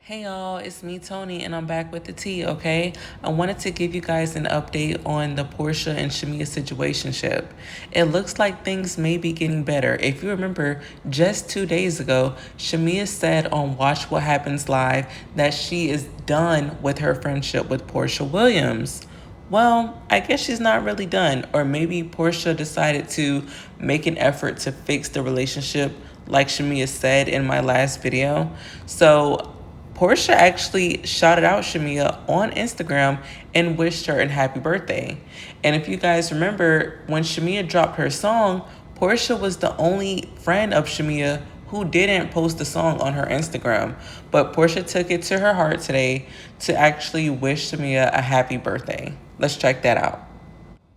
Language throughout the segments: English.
Hey y'all, it's me Tony and I'm back with the tea, okay? I wanted to give you guys an update on the Porsha and Shamia situationship. It looks like things may be getting better. If you remember, just 2 days ago, Shamia said on Watch What Happens Live that she is done with her friendship with Porsha Williams. Well, I guess she's not really done, or maybe Porsha decided to make an effort to fix the relationship like Shamia said in my last video. So Portia actually shouted out Shamia on Instagram and wished her a happy birthday. And if you guys remember, when Shamia dropped her song, Portia was the only friend of Shamia who didn't post the song on her Instagram. But Portia took it to her heart today to actually wish Shamia a happy birthday. Let's check that out.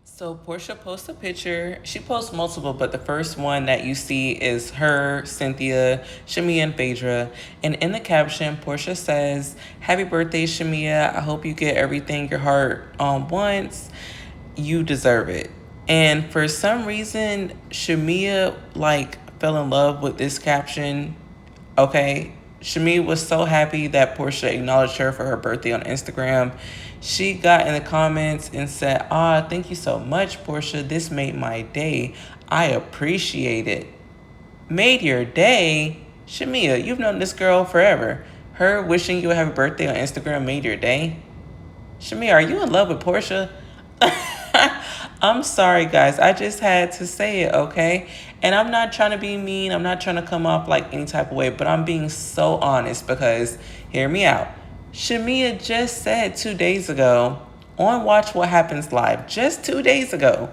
So Portia posts a picture. She posts multiple, but the first one that you see is her, Cynthia, Shamia, and Phaedra. And in the caption, Portia says, "Happy birthday, Shamia. I hope you get everything your heart wants. You deserve it." And for some reason, Shamia fell in love with this caption. Okay. Shamia was so happy that Portia acknowledged her for her birthday on Instagram. She got in the comments and said, thank you so much, Portia. This made my day. I appreciate it. Made your day? Shamia, you've known this girl forever. Her wishing you a happy birthday on Instagram made your day? Shamia, are you in love with Portia? I'm sorry, guys. I just had to say it, okay? And I'm not trying to be mean. I'm not trying to come off like any type of way, but I'm being so honest because, hear me out. Shamia just said 2 days ago on Watch What Happens Live, just 2 days ago,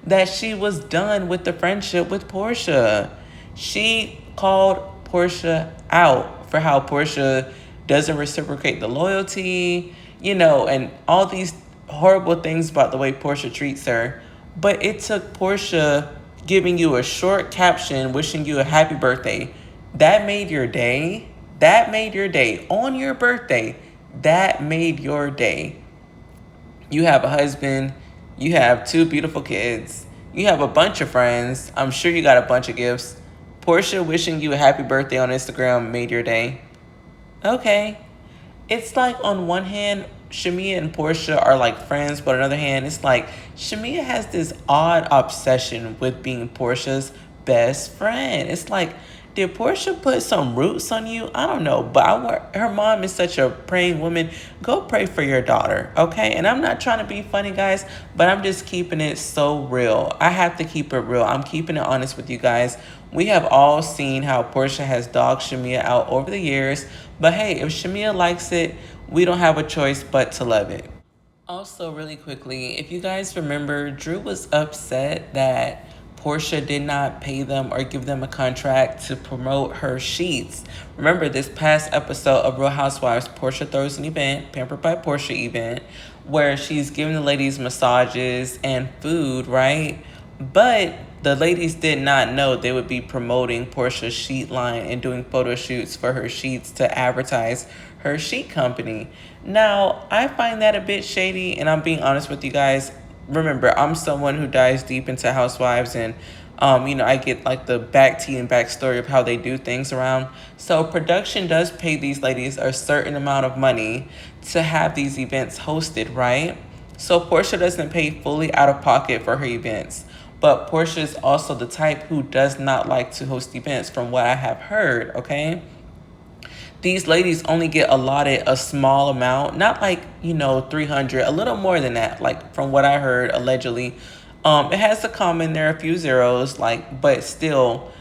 that she was done with the friendship with Portia. She called Portia out for how Portia doesn't reciprocate the loyalty, and all these horrible things about the way Portia treats her. But it took Portia giving you a short caption wishing you a happy birthday. That made your day. That made your day. On your birthday, that made your day. You have a husband. You have two beautiful kids. You have a bunch of friends. I'm sure you got a bunch of gifts. Portia wishing you a happy birthday on Instagram made your day. Okay. It's like on one hand, Shamia and Portia are like friends, but on the other hand, it's like Shamia has this odd obsession with being Portia's best friend. It's like, did Portia put some roots on you? I don't know, but her mom is such a praying woman. Go pray for your daughter, okay? And I'm not trying to be funny, guys, but I'm just keeping it so real. I have to keep it real. I'm keeping it honest with you guys. We have all seen how Portia has dogged Shamia out over the years, but hey, if Shamia likes it, we don't have a choice but to love it. Also, really quickly, if you guys remember, Drew was upset that Portia did not pay them or give them a contract to promote her sheets. Remember, this past episode of Real Housewives, Portia throws an event, Pampered by Portia event, where she's giving the ladies massages and food, right? But the ladies did not know they would be promoting Portia's sheet line and doing photo shoots for her sheets to advertise her sheet company. Now, I find that a bit shady, and I'm being honest with you guys. Remember, I'm someone who dives deep into housewives, and I get like the back tea and backstory of how they do things around. So production does pay these ladies a certain amount of money to have these events hosted, right? So Portia doesn't pay fully out of pocket for her events. But Portia is also the type who does not like to host events, from what I have heard, okay? These ladies only get allotted a small amount, not like, 300, a little more than that, like from what I heard, allegedly. It has a comma in there, a few zeros, but still,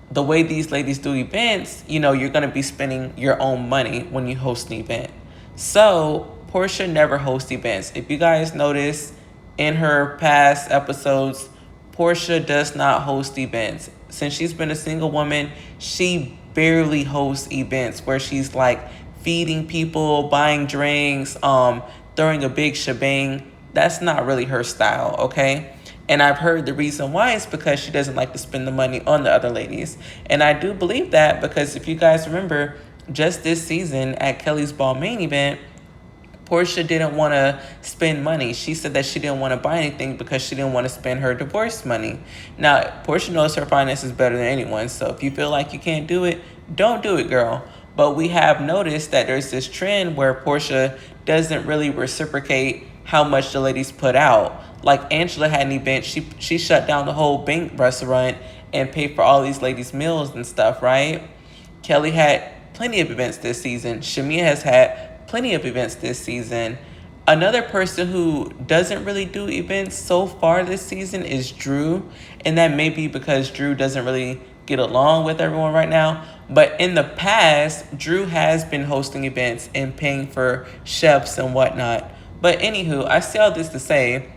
the way these ladies do events, you're going to be spending your own money when you host an event. So Portia never hosts events. If you guys notice in her past episodes, Portia does not host events. Since she's been a single woman, she barely hosts events where she's like feeding people, buying drinks, throwing a big shebang. That's not really her style, okay? And I've heard the reason why is because she doesn't like to spend the money on the other ladies. And I do believe that because if you guys remember, just this season at Kelly's Ball main event, Portia didn't want to spend money. She said that she didn't want to buy anything because she didn't want to spend her divorce money. Now, Portia knows her finances better than anyone, so if you feel like you can't do it, don't do it, girl. But we have noticed that there's this trend where Porsha doesn't really reciprocate how much the ladies put out. Like Angela had an event, she shut down the whole Bink restaurant and paid for all these ladies' meals and stuff, right? Kelly had plenty of events this season. Shamea has had plenty of events this season. Another person who doesn't really do events so far this season is Drew. And that may be because Drew doesn't really get along with everyone right now. But in the past, Drew has been hosting events and paying for chefs and whatnot. But anywho, I say all this to say,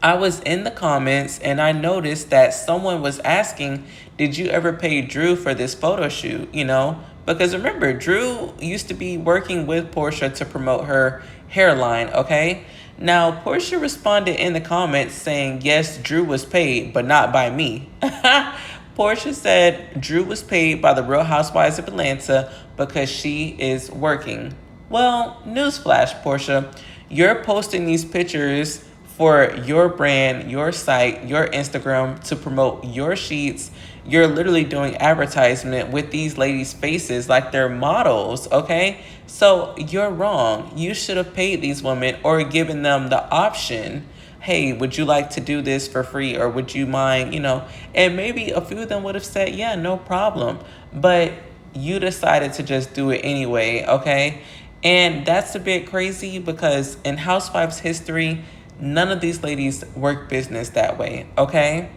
I was in the comments and I noticed that someone was asking, did you ever pay Drew for this photo shoot? You know, because remember, Drew used to be working with Porsha to promote her hairline, okay? Now, Porsha responded in the comments saying, yes, Drew was paid, but not by me. Porsha said Drew was paid by the Real Housewives of Atlanta because she is working. Well, newsflash, Porsha, you're posting these pictures for your brand, your site, your Instagram to promote your sheets. You're literally doing advertisement with these ladies' faces like they're models, okay? So you're wrong. You should have paid these women or given them the option. Hey, would you like to do this for free or would you mind, you know? And maybe a few of them would have said, yeah, no problem. But you decided to just do it anyway, okay? And that's a bit crazy because in Housewives history, none of these ladies work business that way, okay?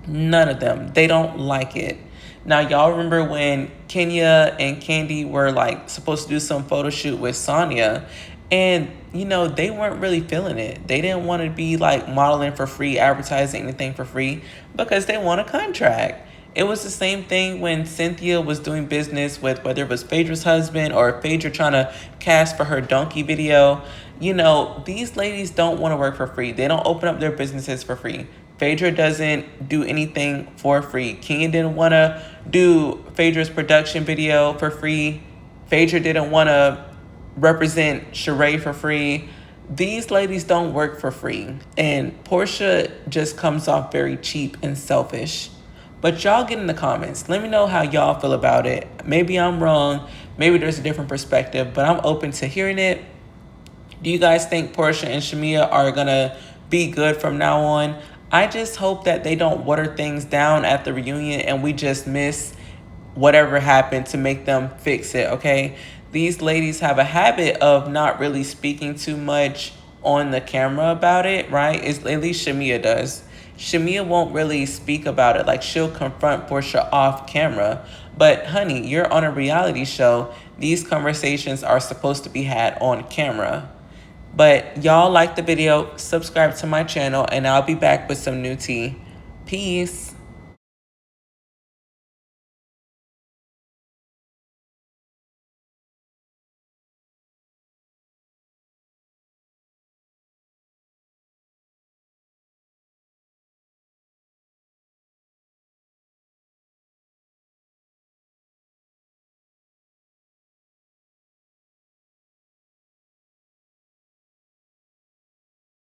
None of them. They don't like it. Now, y'all remember when Kenya and Candy were like supposed to do some photo shoot with Sonya, and you know, they weren't really feeling it. They didn't want to be like modeling for free, advertising anything for free because they want a contract. It was the same thing when Cynthia was doing business with whether it was Phaedra's husband or Phaedra trying to cast for her donkey video. You know, these ladies don't want to work for free. They don't open up their businesses for free. Phaedra doesn't do anything for free. Kenya didn't want to do Phaedra's production video for free. Phaedra didn't want to represent Sheree for free. These ladies don't work for free. And Porsha just comes off very cheap and selfish. But y'all get in the comments. Let me know how y'all feel about it. Maybe I'm wrong. Maybe there's a different perspective, but I'm open to hearing it. Do you guys think Porsha and Shamia are going to be good from now on? I just hope that they don't water things down at the reunion and we just miss whatever happened to make them fix it, okay? These ladies have a habit of not really speaking too much on the camera about it, right? At least Shamia does. Shamia won't really speak about it. Like, she'll confront Porsha off camera. But, honey, you're on a reality show. These conversations are supposed to be had on camera. But y'all like the video, subscribe to my channel, and I'll be back with some new tea. Peace.